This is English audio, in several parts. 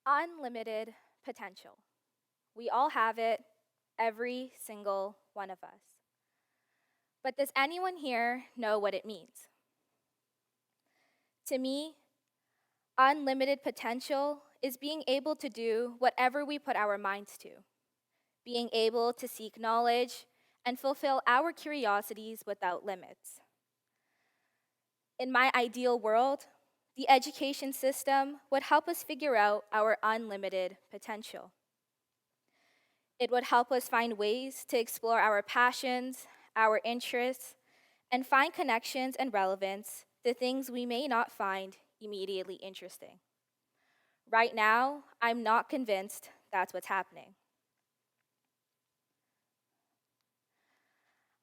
Unlimited potential. We all have it, every single one of us. But does anyone here know what it means? To me, unlimited potential is being able to do whatever we put our minds to, being able to seek knowledge and fulfill our curiosities without limits. In my ideal world, the education system would help us figure out our unlimited potential. It would help us find ways to explore our passions, our interests, and find connections and relevance to things we may not find immediately interesting. Right now, I'm not convinced that's what's happening.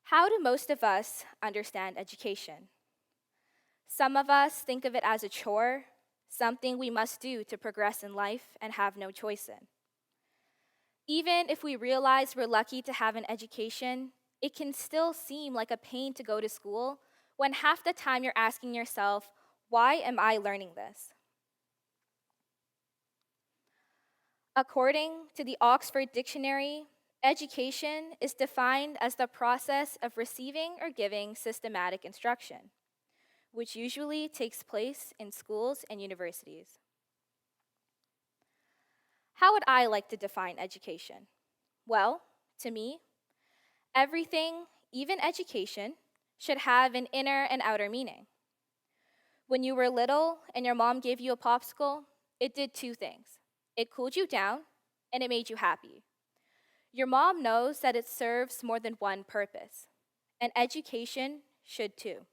How do most of us understand education? Some of us think of it as a chore, something we must do to progress in life and have no choice in. Even if we realize we're lucky to have an education, it can still seem like a pain to go to school when half the time you're asking yourself, why am I learning this? According to the Oxford Dictionary, education is defined as the process of receiving or giving systematic instruction, which usually takes place in schools and universities. How would I like to define education? Well, to me, everything, even education, should have an inner and outer meaning. When you were little and your mom gave you a popsicle, it did two things. It cooled you down and it made you happy. Your mom knows that it serves more than one purpose, and education should too.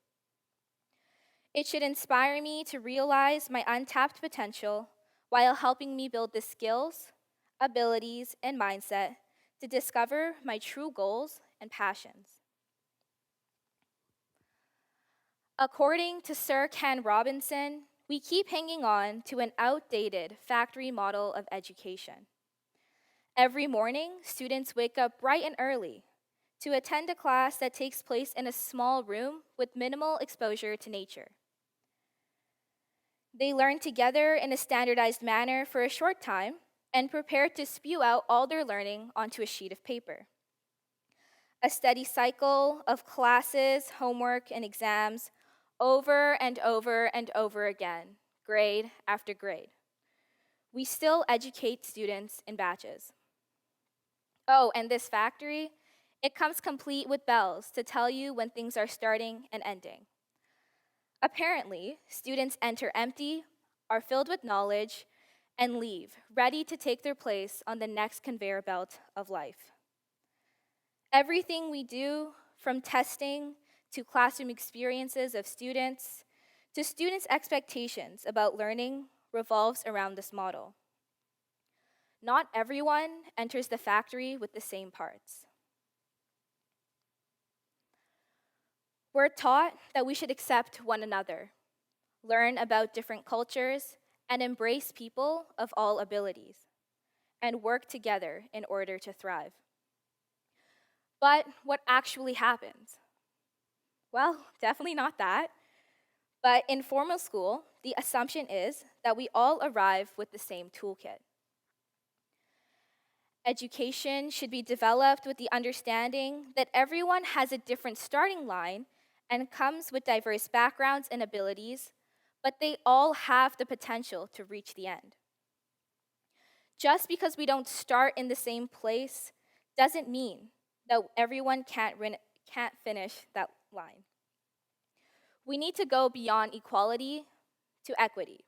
It should inspire me to realize my untapped potential while helping me build the skills, abilities, and mindset to discover my true goals and passions. According to Sir Ken Robinson, we keep hanging on to an outdated factory model of education. Every morning, students wake up bright and early to attend a class that takes place in a small room with minimal exposure to nature. They learn together in a standardized manner for a short time and prepare to spew out all their learning onto a sheet of paper. A steady cycle of classes, homework, and exams over and over and over again, grade after grade. We still educate students in batches. Oh, and this factory, it comes complete with bells to tell you when things are starting and ending. Apparently, students enter empty, are filled with knowledge, and leave, ready to take their place on the next conveyor belt of life. Everything we do, from testing to classroom experiences of students, to students' expectations about learning, revolves around this model. Not everyone enters the factory with the same parts. We're taught that we should accept one another, learn about different cultures, and embrace people of all abilities, and work together in order to thrive. But what actually happens? Well, definitely not that. But in formal school, the assumption is that we all arrive with the same toolkit. Education should be developed with the understanding that everyone has a different starting line and comes with diverse backgrounds and abilities, but they all have the potential to reach the end. Just because we don't start in the same place doesn't mean that everyone can't finish that line. We need to go beyond equality to equity.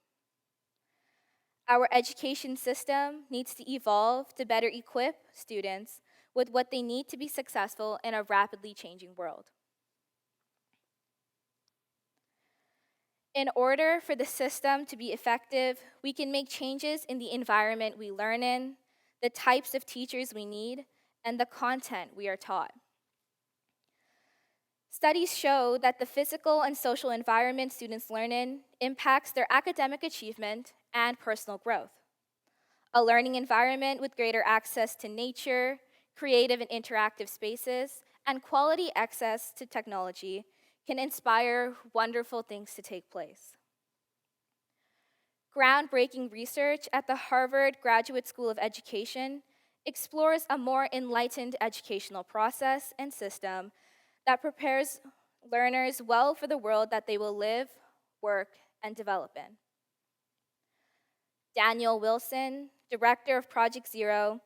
Our education system needs to evolve to better equip students with what they need to be successful in a rapidly changing world. In order for the system to be effective, we can make changes in the environment we learn in, the types of teachers we need, and the content we are taught. Studies show that the physical and social environment students learn in impacts their academic achievement and personal growth. A learning environment with greater access to nature, creative and interactive spaces, and quality access to technology can inspire wonderful things to take place. Groundbreaking research at the Harvard Graduate School of Education explores a more enlightened educational process and system that prepares learners well for the world that they will live, work, and develop in. Daniel Wilson, director of Project Zero,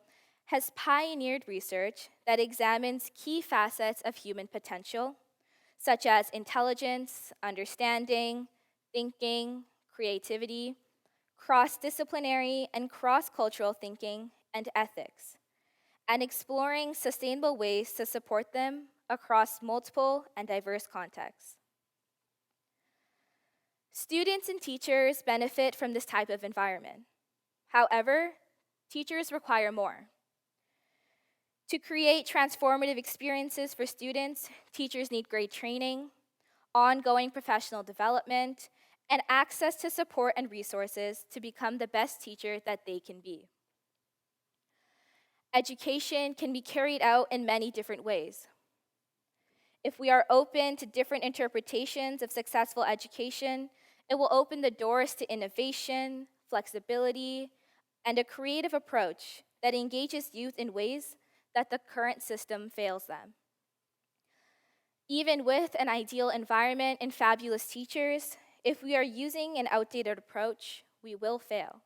has pioneered research that examines key facets of human potential, such as intelligence, understanding, thinking, creativity, cross-disciplinary and cross-cultural thinking, and ethics, and exploring sustainable ways to support them across multiple and diverse contexts. Students and teachers benefit from this type of environment. However, teachers require more. To create transformative experiences for students, teachers need great training, ongoing professional development, and access to support and resources to become the best teacher that they can be. Education can be carried out in many different ways. If we are open to different interpretations of successful education, it will open the doors to innovation, flexibility, and a creative approach that engages youth in ways that the current system fails them. Even with an ideal environment and fabulous teachers, if we are using an outdated approach, we will fail.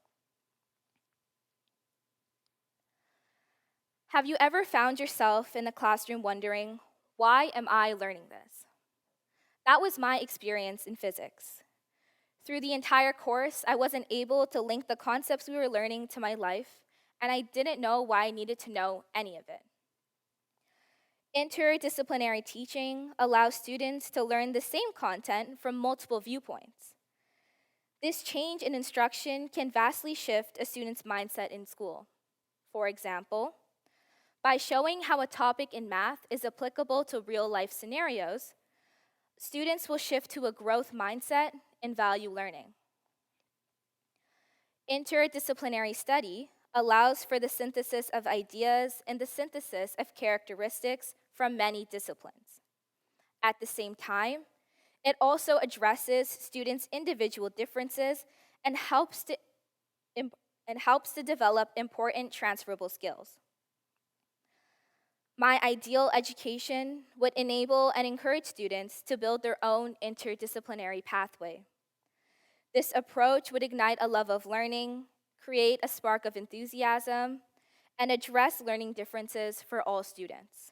Have you ever found yourself in the classroom wondering, why am I learning this? That was my experience in physics. Through the entire course, I wasn't able to link the concepts we were learning to my life, and I didn't know why I needed to know any of it. Interdisciplinary teaching allows students to learn the same content from multiple viewpoints. This change in instruction can vastly shift a student's mindset in school. For example, by showing how a topic in math is applicable to real-life scenarios, students will shift to a growth mindset and value learning. Interdisciplinary study allows for the synthesis of ideas and the synthesis of characteristics from many disciplines. At the same time, it also addresses students' individual differences and helps to develop important transferable skills. My ideal education would enable and encourage students to build their own interdisciplinary pathway. This approach would ignite a love of learning, create a spark of enthusiasm, and address learning differences for all students.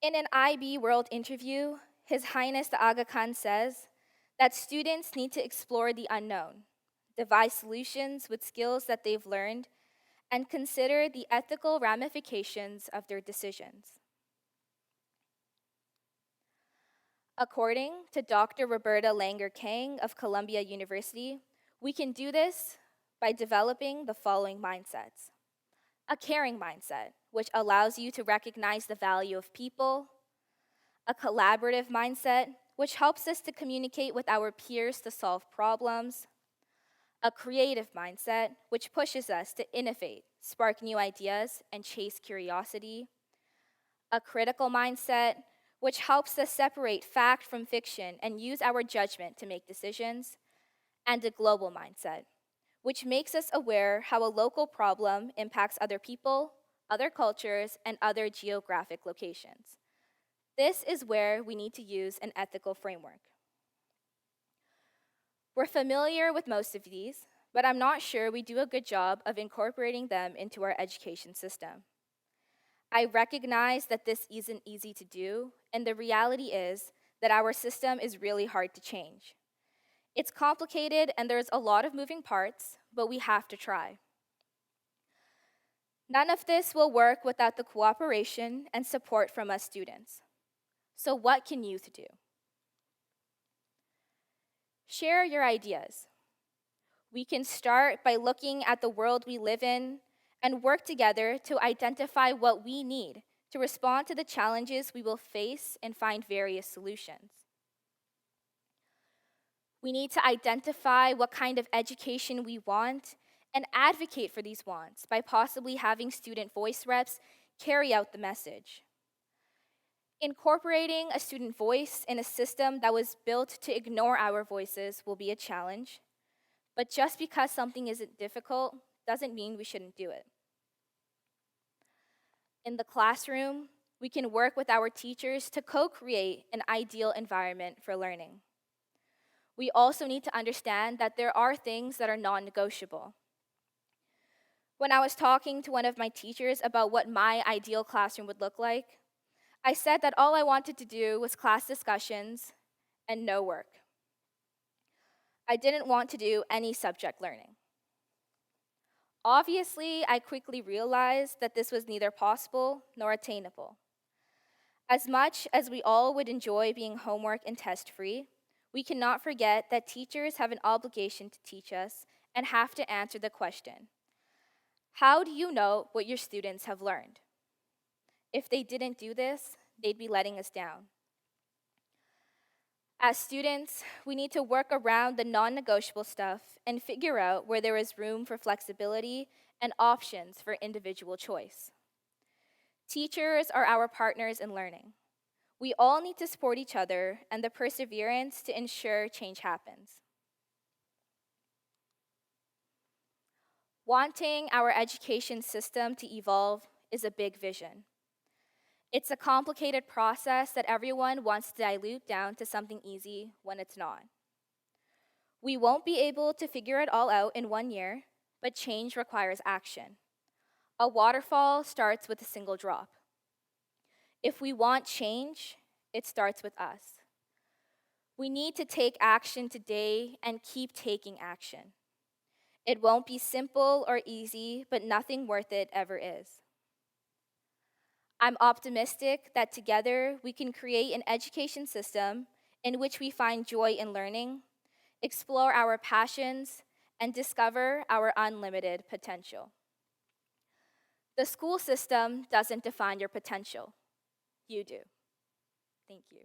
In an IB World interview, His Highness the Aga Khan says that students need to explore the unknown, devise solutions with skills that they've learned, and consider the ethical ramifications of their decisions. According to Dr. Roberta Langer Kang of Columbia University, we can do this by developing the following mindsets. A caring mindset, which allows you to recognize the value of people. A collaborative mindset, which helps us to communicate with our peers to solve problems. A creative mindset, which pushes us to innovate, spark new ideas, and chase curiosity. A critical mindset, which helps us separate fact from fiction and use our judgment to make decisions. And a global mindset, which makes us aware how a local problem impacts other people, other cultures, and other geographic locations. This is where we need to use an ethical framework. We're familiar with most of these, but I'm not sure we do a good job of incorporating them into our education system. I recognize that this isn't easy to do, and the reality is that our system is really hard to change. It's complicated and there's a lot of moving parts, but we have to try. None of this will work without the cooperation and support from us students. So what can youth do? Share your ideas. We can start by looking at the world we live in and work together to identify what we need to respond to the challenges we will face and find various solutions. We need to identify what kind of education we want and advocate for these wants by possibly having student voice reps carry out the message. Incorporating a student voice in a system that was built to ignore our voices will be a challenge, but just because something isn't difficult doesn't mean we shouldn't do it. In the classroom, we can work with our teachers to co-create an ideal environment for learning. We also need to understand that there are things that are non-negotiable. When I was talking to one of my teachers about what my ideal classroom would look like, I said that all I wanted to do was class discussions and no work. I didn't want to do any subject learning. Obviously, I quickly realized that this was neither possible nor attainable. As much as we all would enjoy being homework and test-free, we cannot forget that teachers have an obligation to teach us and have to answer the question, how do you know what your students have learned? If they didn't do this, they'd be letting us down. As students, we need to work around the non-negotiable stuff and figure out where there is room for flexibility and options for individual choice. Teachers are our partners in learning. We all need to support each other and the perseverance to ensure change happens. Wanting our education system to evolve is a big vision. It's a complicated process that everyone wants to dilute down to something easy when it's not. We won't be able to figure it all out in 1 year, but change requires action. A waterfall starts with a single drop. If we want change, it starts with us. We need to take action today and keep taking action. It won't be simple or easy, but nothing worth it ever is. I'm optimistic that together we can create an education system in which we find joy in learning, explore our passions, and discover our unlimited potential. The school system doesn't define your potential. You do. Thank you.